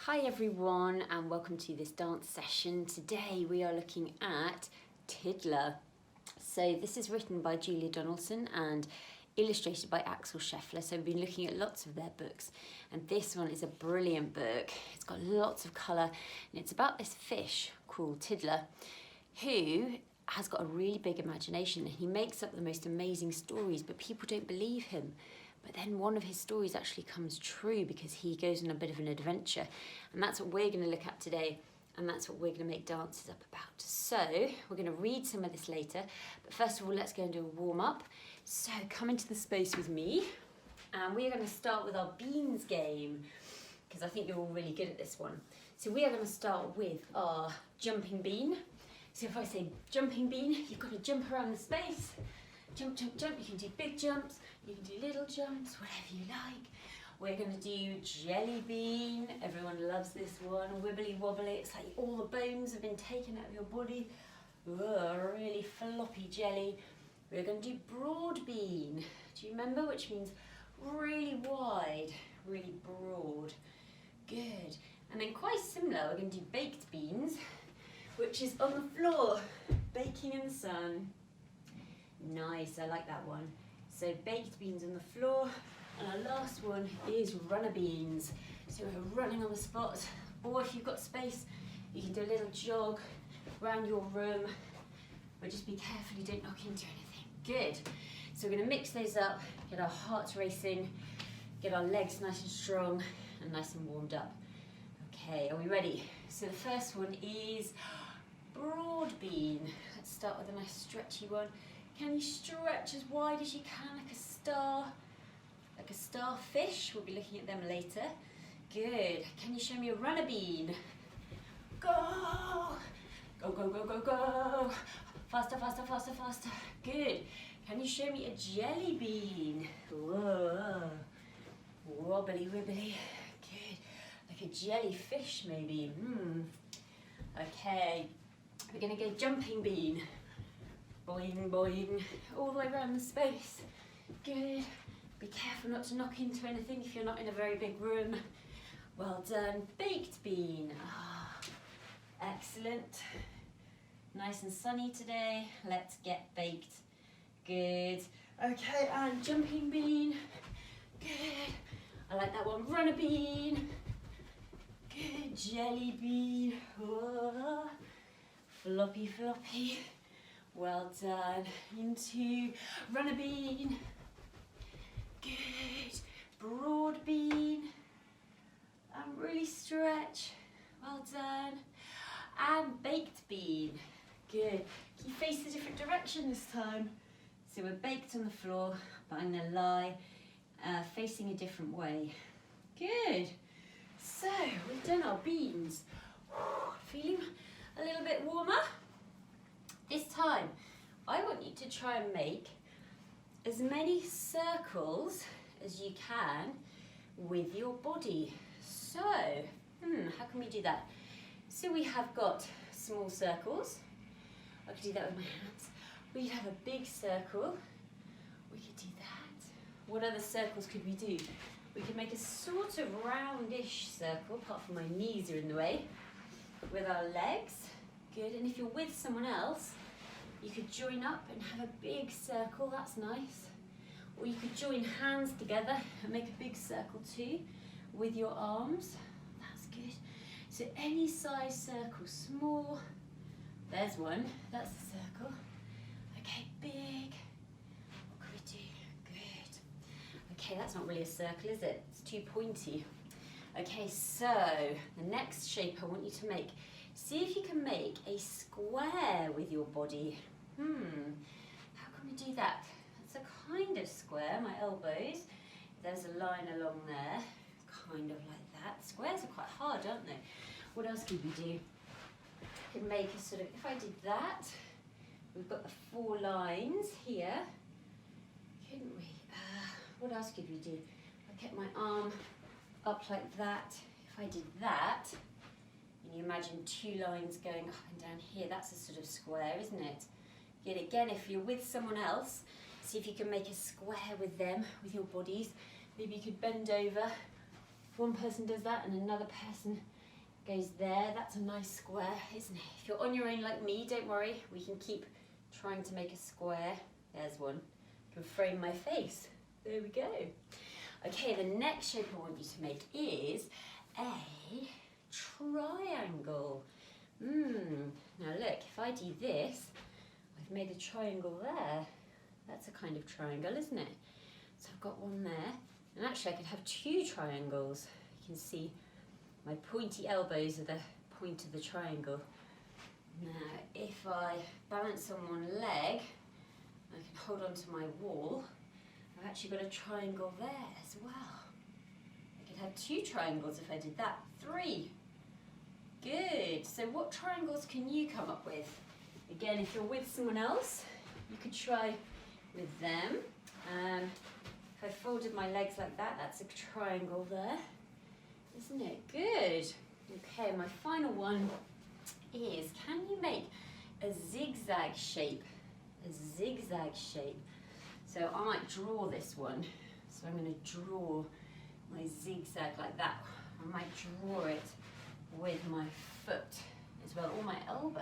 Hi everyone and welcome to this dance session. Today we are looking at Tiddler. So this is written by Julia Donaldson and illustrated by Axel Scheffler. So we've been looking at lots of their books and this one is a brilliant book. It's got lots of colour and it's about this fish called Tiddler who has got a really big imagination and he makes up the most amazing stories, but people don't believe him. But then one of his stories actually comes true because he goes on a bit of an adventure. And that's what we're going to look at today. And that's what we're going to make dances up about. So we're going to read some of this later. But first of all, let's go and do a warm up. So come into the space with me. And we are going to start with our beans game, because I think you're all really good at this one. So we are going to start with our jumping bean. So if I say jumping bean, you've got to jump around the space. Jump, jump, jump. You can do big jumps, you can do little jumps, whatever you like. We're going to do jelly bean. Everyone loves this one. Wibbly wobbly. It's like all the bones have been taken out of your body. Ugh, really floppy jelly. We're going to do broad bean. Do you remember? Which means really wide, really broad. Good. And then quite similar, we're going to do baked beans, which is on the floor, baking in the sun. Nice, I like that one. So baked beans on the floor, and our last one is runner beans. So we're running on the spot, or if you've got space, you can do a little jog around your room, but just be careful you don't knock into anything. Good. So we're going to mix those up, get our hearts racing, get our legs nice and strong and nice and warmed up. Okay, are we ready? So the first one is broad bean. Let's start with a nice stretchy one. Can you stretch as wide as you can, like a starfish? We'll be looking at them later. Good. Can you show me a runner bean? Go! Go, go, go, go, go. Faster, faster, faster, faster. Good. Can you show me a jelly bean? Whoa. Wobbly, wibbly. Good. Like a jellyfish, maybe. Okay. We're going to go jumping bean. Boing, boing, all the way around the space. Good. Be careful not to knock into anything if you're not in a very big room. Well done. Baked bean. Excellent. Nice and sunny today. Let's get baked. Good. Okay, and jumping bean. Good. I like that one. Runner bean. Good. Jelly bean. Whoa. Floppy, floppy. Well done. Into runner bean. Good. Broad bean. And really stretch. Well done. And baked bean. Good. Can you face a different direction this time? So we're baked on the floor, but I'm going to lie facing a different way. Good. So we've done our beans. Feeling a little bit warmer? This time, I want you to try and make as many circles as you can with your body. So, how can we do that? So we have got small circles. I could do that with my hands. We could have a big circle. We could do that. What other circles could we do? We could make a sort of roundish circle, apart from my knees are in the way, with our legs. Good, and if you're with someone else, you could join up and have a big circle, that's nice. Or you could join hands together and make a big circle too with your arms, that's good. So any size circle, small, there's one, that's a circle. Okay, big, what can we do? Good. Okay, that's not really a circle, is it? It's too pointy. Okay, so the next shape I want you to make, see if you can make a square with your body. How can we do that? That's a kind of square, my elbows. There's a line along there, kind of like that. Squares are quite hard, aren't they? What else could we do? You could make a sort of, if I did that, we've got the 4 lines here, couldn't we? What else could we do? I kept my arm up like that. If I did that, and you imagine 2 lines going up and down here, that's a sort of square, isn't it? Yet again, if you're with someone else, see if you can make a square with them, with your bodies. Maybe you could bend over If one person does that and another person goes there, that's a nice square, isn't it? If you're on your own like me, don't worry, we can keep trying to make a square. There's one. I can frame my face. There we go. Okay, the next shape I want you to make is a triangle. Now look, if I do this, I've made a triangle there. That's a kind of triangle, isn't it? So I've got one there, and actually I could have two triangles. You can see my pointy elbows are the point of the triangle. Now, if I balance on one leg, I can hold on to my wall. I've actually got a triangle there as well. I could have two triangles if I did that. 3. Good. So what triangles can you come up with? Again, if you're with someone else, you could try with them. If I folded my legs like that, that's a triangle there. Isn't it? Good. Okay, my final one is, can you make a zigzag shape? A zigzag shape. So I might draw this one. So I'm going to draw my zigzag like that. I might draw it with my foot as well, or my elbow.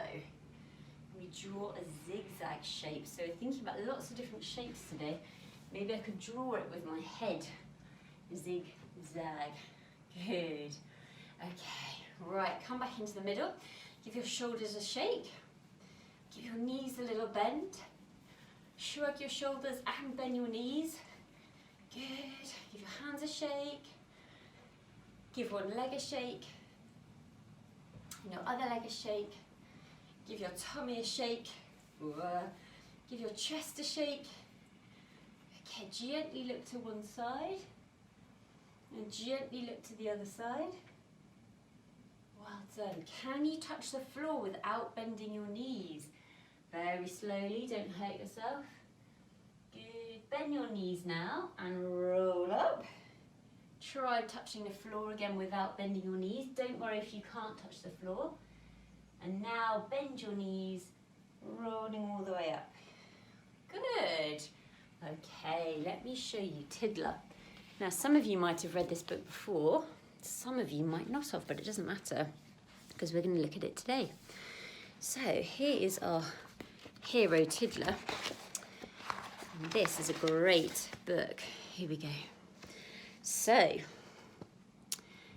We draw a zigzag shape. So thinking about lots of different shapes today. Maybe I could draw it with my head. Zigzag. Good. Okay, right, come back into the middle. Give your shoulders a shake. Give your knees a little bend. Shrug your shoulders and bend your knees. Good. Give your hands a shake. Give one leg a shake. Your other leg a shake. Give your tummy a shake. Give your chest a shake. Okay, gently look to one side. And gently look to the other side. Well done. Can you touch the floor without bending your knees? Very slowly, don't hurt yourself. Good. Bend your knees now and roll up. Try touching the floor again without bending your knees. Don't worry if you can't touch the floor. And now bend your knees, rolling all the way up. Good. Okay, let me show you Tiddler. Now, some of you might have read this book before. Some of you might not have, but it doesn't matter because we're going to look at it today. So here is our hero Tiddler. And this is a great book. Here we go. So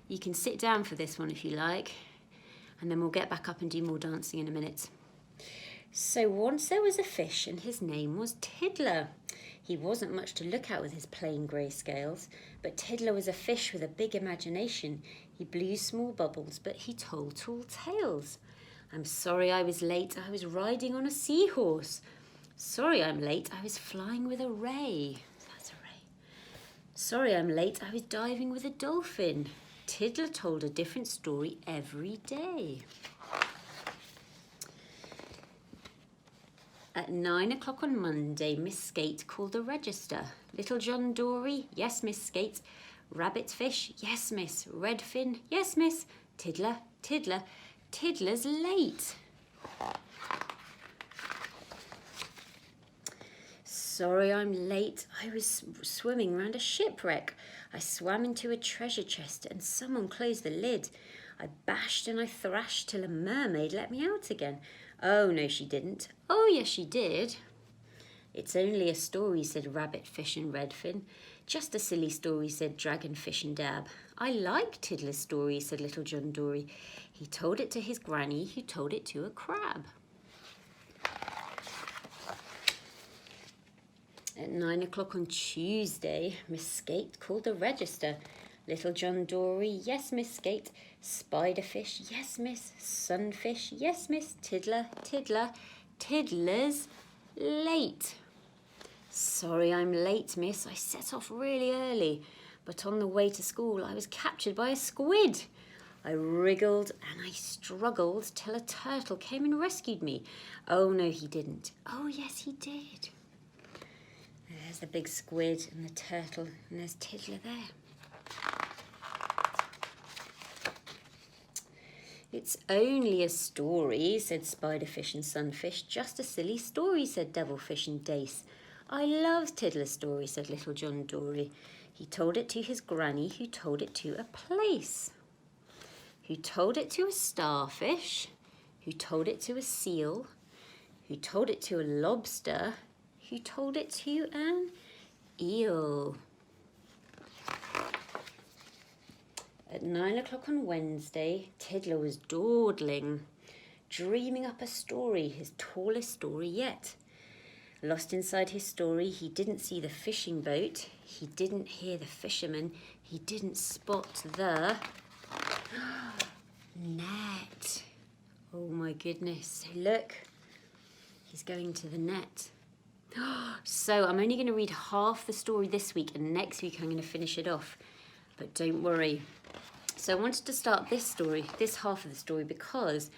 you can sit down for this one if you like, and then we'll get back up and do more dancing in a minute. So once there was a fish and his name was Tiddler. He wasn't much to look at with his plain grey scales, but Tiddler was a fish with a big imagination. He blew small bubbles, but he told tall tales. I'm sorry I was late, I was riding on a seahorse. Sorry I'm late, I was flying with a ray. That's a ray. Sorry I'm late, I was diving with a dolphin. Tiddler told a different story every day. At 9 o'clock on Monday, Miss Skate called the register. Little John Dory, yes, Miss Skate. Rabbit fish, yes, miss. Redfin, yes, miss. Tiddler, Tiddler, Tiddler's late. Sorry I'm late. I was swimming round a shipwreck. I swam into a treasure chest and someone closed the lid. I bashed and I thrashed till a mermaid let me out again. Oh, no, she didn't. Oh, yes, she did. It's only a story, said Rabbit, Fish and Redfin. Just a silly story, said Dragon, Fish and Dab. I like Tiddler's story, said Little John Dory. He told it to his granny, who told it to a crab. At 9 o'clock on Tuesday, Miss Skate called the register. Little John Dory, yes, Miss Skate. Spiderfish, yes, miss. Sunfish, yes, miss. Tiddler, Tiddler, Tiddler's late. Sorry I'm late, miss. I set off really early, but on the way to school I was captured by a squid. I wriggled and I struggled till a turtle came and rescued me. Oh, no, he didn't. Oh, yes, he did. There's the big squid and the turtle, and there's Tiddler there. It's only a story, said Spiderfish and Sunfish. Just a silly story, said Devilfish and Dace. I love Tiddler's story, said Little John Dory. He told it to his granny, who told it to a place, who told it to a starfish, who told it to a seal, who told it to a lobster, who told it to an eel. At 9 o'clock on Wednesday, Tiddler was dawdling, dreaming up a story, his tallest story yet. Lost inside his story, he didn't see the fishing boat, he didn't hear the fisherman, he didn't spot the net. Oh my goodness, look, he's going to the net. So I'm only going to read half the story this week, and next week I'm going to finish it off. But don't worry. So I wanted to start this story, this half of the story, because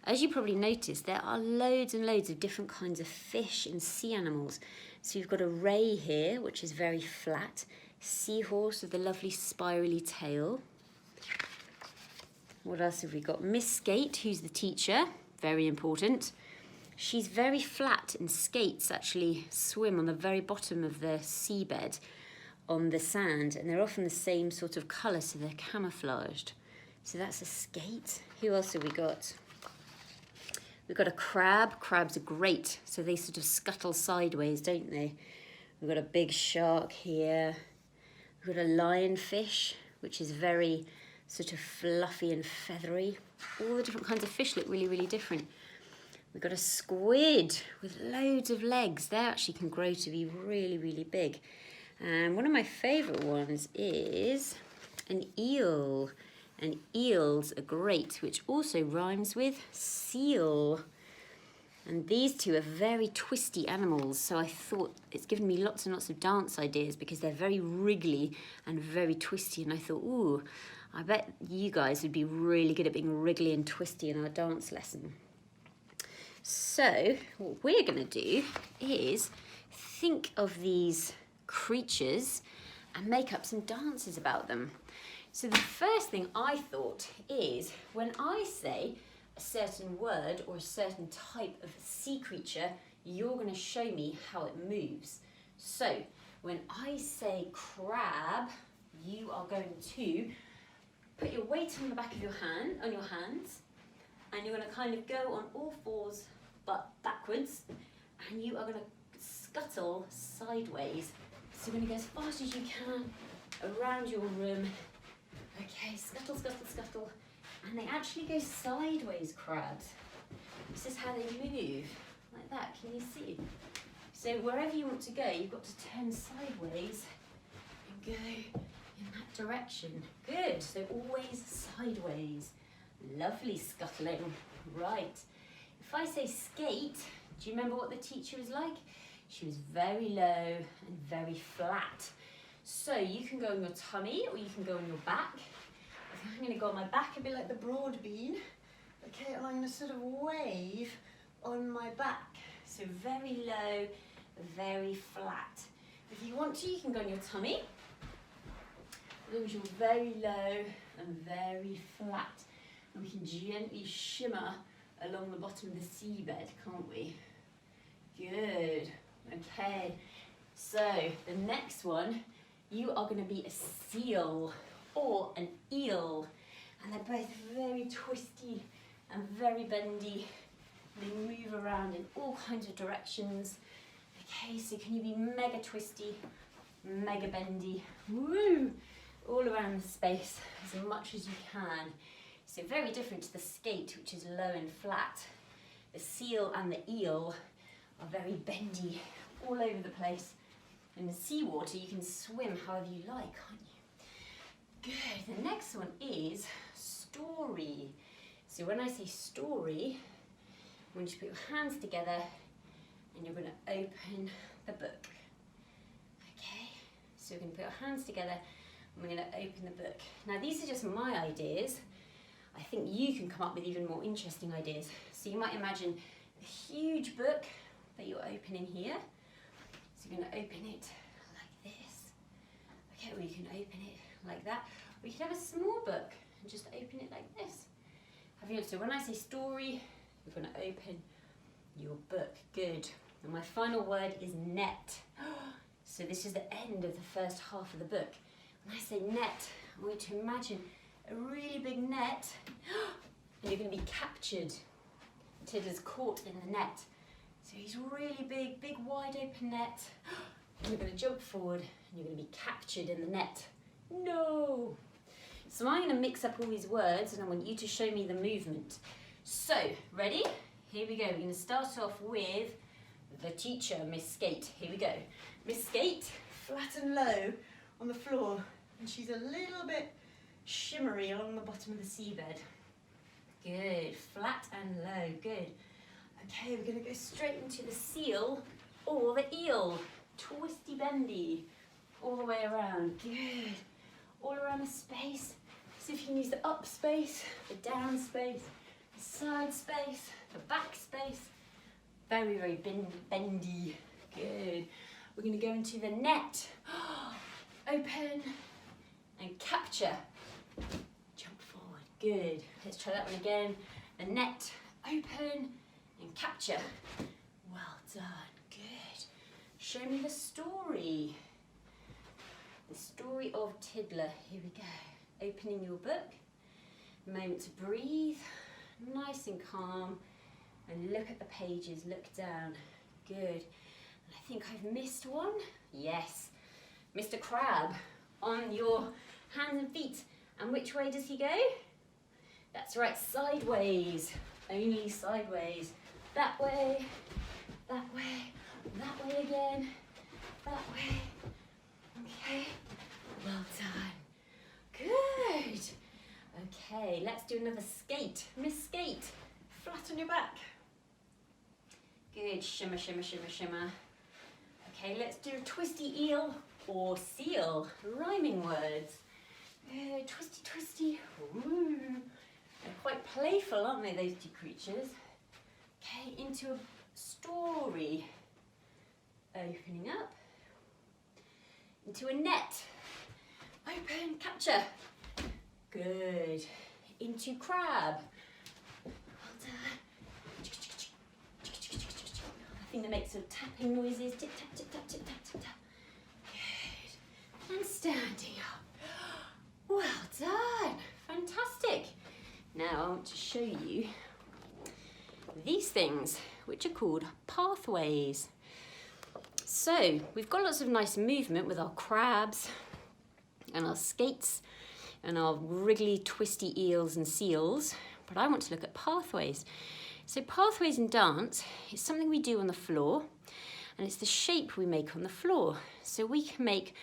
as you probably noticed, there are loads and loads of different kinds of fish and sea animals. So you've got a ray here, which is very flat, seahorse with a lovely spirally tail. What else have we got? Miss Skate, who's the teacher, very important. She's very flat, and skates actually swim on the very bottom of the seabed on the sand, and they're often the same sort of colour, so they're camouflaged. So that's a skate. Who else have we got? We've got a crab. Crabs are great, so they sort of scuttle sideways, don't they? We've got a big shark here. We've got a lionfish, which is very sort of fluffy and feathery. All the different kinds of fish look really, really different. We've got a squid with loads of legs. They actually can grow to be really, really big. And one of my favourite ones is an eel. And eels are great, which also rhymes with seal. And these two are very twisty animals, so I thought it's given me lots and lots of dance ideas because they're very wriggly and very twisty, and I thought, ooh, I bet you guys would be really good at being wriggly and twisty in our dance lesson. So what we're going to do is think of these creatures and make up some dances about them. So the first thing I thought is, when I say a certain word or a certain type of sea creature, you're going to show me how it moves. So when I say crab, you are going to put your weight on the back of your hand, on your hands, and you're going to kind of go on all fours but backwards, and you are going to scuttle sideways. So you're going to go as fast as you can around your room. Okay, scuttle, scuttle, scuttle. And they actually go sideways, crabs. This is how they move, like that. Can you see? So wherever you want to go, you've got to turn sideways and go in that direction. Good, so always sideways. Lovely scuttling. Right. If I say skate, do you remember what the teacher was like? She was very low and very flat. So you can go on your tummy or you can go on your back. I'm going to go on my back a bit like the broad bean. Okay, and I'm going to sort of wave on my back. So very low, very flat. If you want to, you can go on your tummy. As long as you're very low and very flat. And we can gently shimmer along the bottom of the seabed, can't we? Good. Okay. So the next one, you are going to be a seal or an eel, and they're both very twisty and very bendy. They move around in all kinds of directions. Okay, so can you be mega twisty, mega bendy, woo, all around the space as much as you can. So very different to the skate, which is low and flat. The seal and the eel are very bendy, all over the place. In the seawater, you can swim however you like, can't you? Good. The next one is story. So when I say story, I want you to put your hands together and you're going to open the book. Okay, so we're going to put our hands together and we're going to open the book. Now these are just my ideas. I think you can come up with even more interesting ideas. So you might imagine a huge book that you're opening here. So you're going to open it like this. Okay, or you can open it like that. Or you can have a small book and just open it like this. So when I say story, you're going to open your book. Good. And my final word is net. So this is the end of the first half of the book. When I say net, I want you to imagine a really big net, and you're going to be captured. Tiddler's caught in the net. So he's really big, big wide open net, and you're going to jump forward, and you're going to be captured in the net. No! So I'm going to mix up all these words, and I want you to show me the movement. So, ready? Here we go. We're going to start off with the teacher, Miss Skate. Here we go. Miss Skate, flat and low on the floor, and she's a little bit shimmery along the bottom of the seabed. Good, flat and low, good. Okay, we're going to go straight into the seal or the eel. Twisty bendy, all the way around, good. All around the space. So if you can use the up space, the down space, the side space, the back space. Very, very bendy, good. We're going to go into the net. Open and capture. Jump forward, good. Let's try that one again. The net, open and capture. Well done, good. Show me the story. The story of Tiddler. Here we go. Opening your book. Moment to breathe. Nice and calm. And look at the pages. Look down. Good. And I think I've missed one. Yes. Mr. Crabb. On your hands and feet. And which way does he go? That's right. Sideways. Only sideways. That way. That way. That way again. That way. Okay, well done. Good. Okay, let's do another skate. Miss Skate, flat on your back. Good, shimmer, shimmer, shimmer, shimmer. Okay, let's do twisty eel or seal. Rhyming words. Good, twisty, twisty. Ooh. They're quite playful, aren't they, those two creatures? Okay, into a story. Opening up. Into a net. Open, capture. Good. Into Crabb. Well done. I think they make some tapping noises. Tip, tap, tip, tap, tip, tap, tip, tap. Good. And standing up. Well done. Fantastic. Now I want to show you these things, which are called pathways. So we've got lots of nice movement with our crabs and our skates and our wriggly twisty eels and seals, but I want to look at pathways. So pathways in dance is something we do on the floor, and it's the shape we make on the floor. So we can make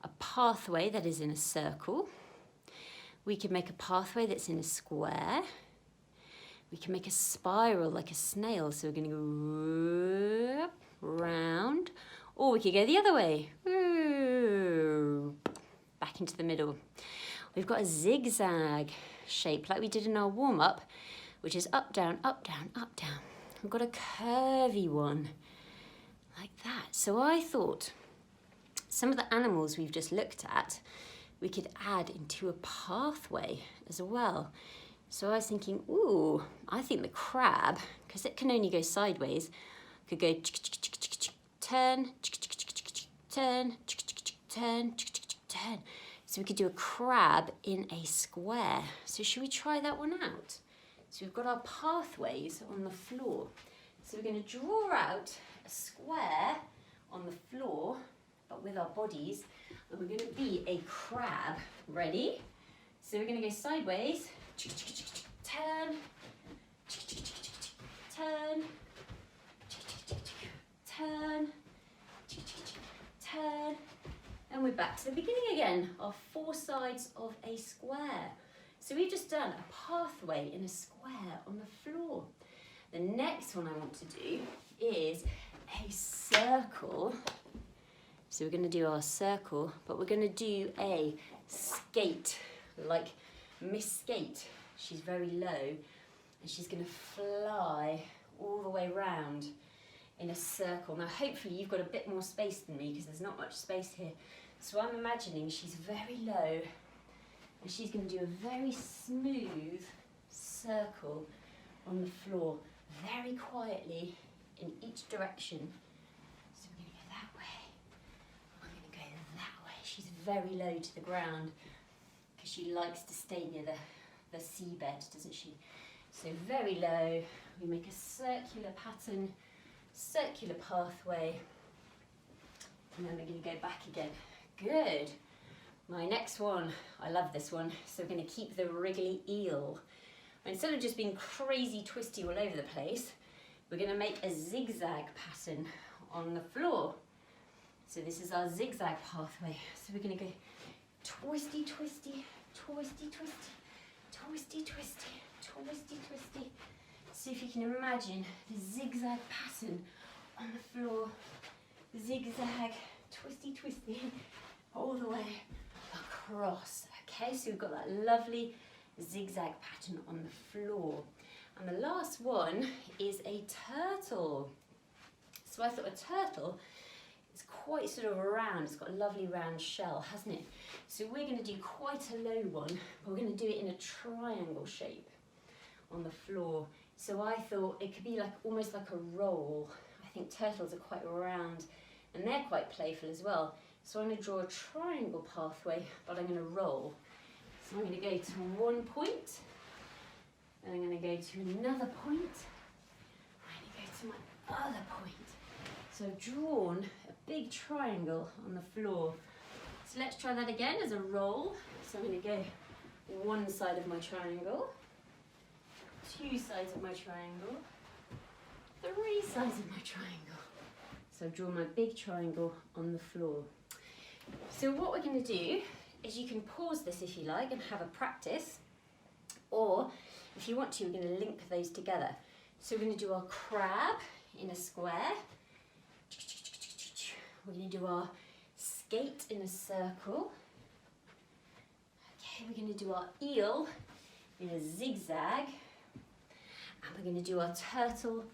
a pathway that is in a circle. We can make a pathway that's in a square. We can make a spiral like a snail. So we're going to go round, or we could go the other way, back into the middle. We've got a zigzag shape like we did in our warm-up, which is up, down, up, down, up, down. We've got a curvy one like that. So I thought some of the animals we've just looked at, we could add into a pathway as well. So I was thinking, ooh, I think the crab, because it can only go sideways, could go turn, turn, turn, turn. So we could do a crab in a square. So should we try that one out? So we've got our pathways on the floor. So we're going to draw out a square on the floor, but with our bodies, and we're going to be a crab. Ready? So we're going to go sideways, turn, turn, turn, turn, and we're back to the beginning again, our four sides of a square. So we've just done a pathway in a square on the floor. The next one I want to do is a circle. So we're going to do our circle, but we're going to do a skate, like Miss Skate. She's very low, and she's going to fly all the way round in a circle. Now hopefully you've got a bit more space than me, because there's not much space here. So I'm imagining she's very low, and she's going to do a very smooth circle on the floor, very quietly in each direction. So we're going to go that way, very low to the ground because she likes to stay near the seabed, doesn't she? So very low, we make a circular pattern, circular pathway, and then we're going to go back again. Good. My next one, I love this one, so we're going to keep the wriggly eel. Instead of just being crazy twisty all over the place, we're going to make a zigzag pattern on the floor. So this is our zigzag pathway. So we're going to go twisty, twisty, twisty, twisty, twisty, twisty, twisty, twisty. See if you can imagine the zigzag pattern on the floor. Zigzag, twisty, twisty, all the way across. Okay, so we've got that lovely zigzag pattern on the floor. And the last one is a turtle. So I thought a turtle is quite sort of round. It's got a lovely round shell, hasn't it? So we're going to do quite a low one, but we're going to do it in a triangle shape on the floor. So I thought it could be like almost like a roll. I think turtles are quite round and they're quite playful as well. So I'm going to draw a triangle pathway, but I'm going to roll. So I'm going to go to one point, and I'm going to go to another point, I'm going to go to my other point. So I've drawn a big triangle on the floor. So let's try that again as a roll. So I'm going to go one side of my triangle, two sides of my triangle, three sides of my triangle. So I've drawn my big triangle on the floor. So what we're going to do is you can pause this if you like and have a practice, or if you want to, we're going to link those together. So we're going to do our crab in a square. We're going to do our skate in a circle. Okay, we're going to do our eel in a zigzag. And we're going to do our turtle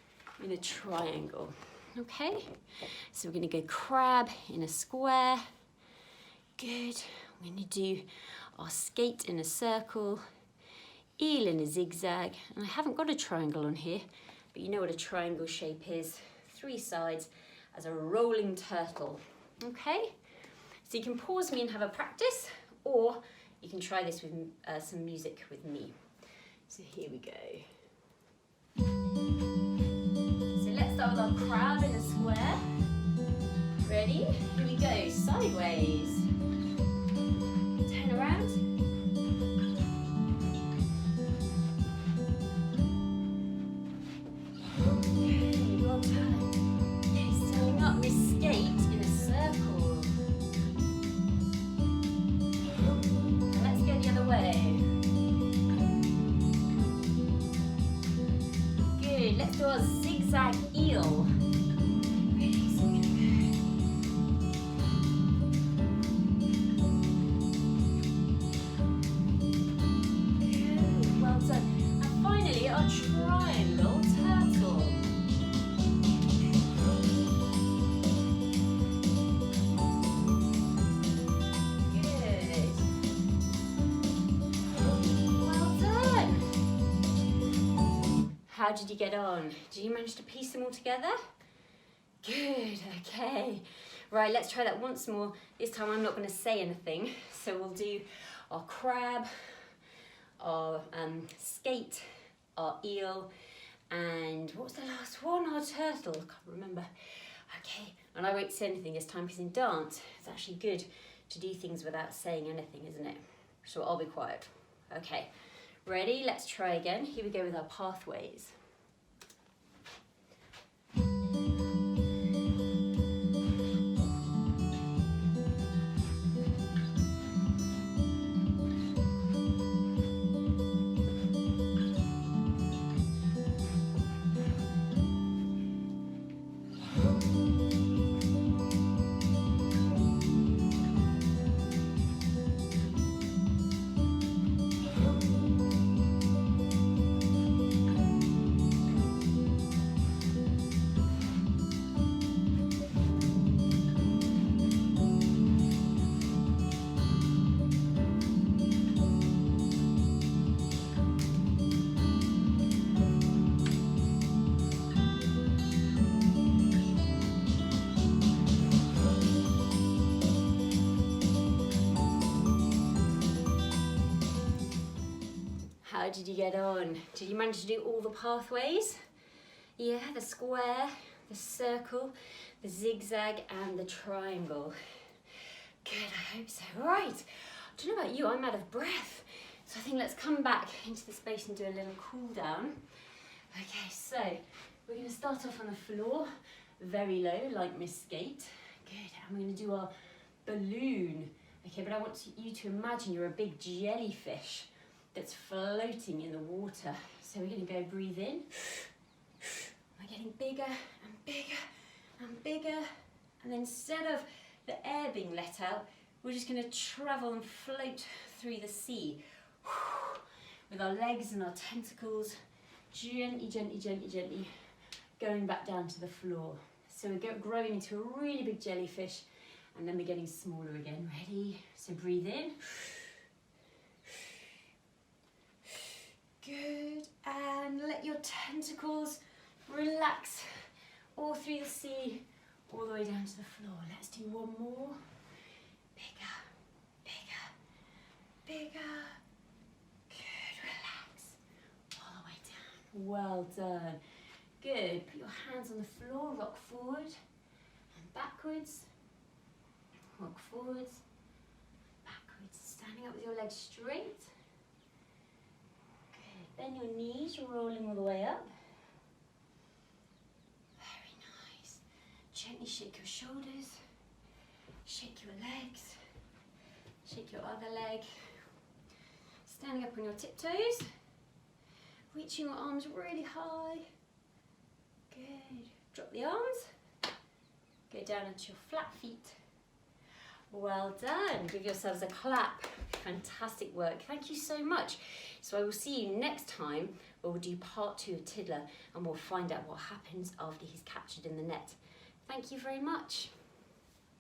in a triangle. Okay, so we're going to go crab in a square. Good. We're going to do our skate in a circle, eel in a zigzag, and I haven't got a triangle on here, but you know what a triangle shape is. Three sides as a rolling turtle. Okay, so you can pause me and have a practice, or you can try this with some music with me. So here we go. So let's start with our crab in a square. Ready? Here we go, sideways. Turn around. Good, well done. Okay, standing up, we skate in a circle. Now let's go the other way. Good, let's do our zigzag eel. Triangle turtle. Good. Well done. How did you get on? Did you manage to piece them all together? Good, okay. Right, let's try that once more. This time I'm not going to say anything. So we'll do our crab, our skate, our eel, and what was the last one? Our turtle, I can't remember. Okay, and I won't say anything this time because in dance, it's actually good to do things without saying anything, isn't it? So I'll be quiet. Okay, ready? Let's try again. Here we go with our pathways. How did you get on? Did you manage to do all the pathways? Yeah, the square, the circle, the zigzag and the triangle. Good, I hope so. Right, I don't know about you, I'm out of breath. So I think let's come back into the space and do a little cool down. Okay, so we're going to start off on the floor, very low, like Miss Skate. Good, and we're going to do our balloon. Okay, but I want you to imagine you're a big jellyfish that's floating in the water. So we're going to go breathe in. We're getting bigger and bigger and bigger. And then instead of the air being let out, we're just going to travel and float through the sea with our legs and our tentacles gently, gently, gently, gently going back down to the floor. So we're growing into a really big jellyfish and then we're getting smaller again. Ready? So breathe in. Good. And let your tentacles relax all through the sea, all the way down to the floor. Let's do one more. Bigger, bigger, bigger. Good, relax. All the way down. Well done. Good. Put your hands on the floor, rock forward and backwards. Rock forwards, backwards. Standing up with your legs straight. Good. Bend your knees, rolling all the way up. Very nice. Gently shake your shoulders. Shake your legs. Shake your other leg. Standing up on your tiptoes. Reaching your arms really high. Good. Drop the arms. Go down onto your flat feet. Well done. Give yourselves a clap. Fantastic work. Thank you so much. So I will see you next time where we'll do part 2 of Tiddler and we'll find out what happens after he's captured in the net. Thank you very much.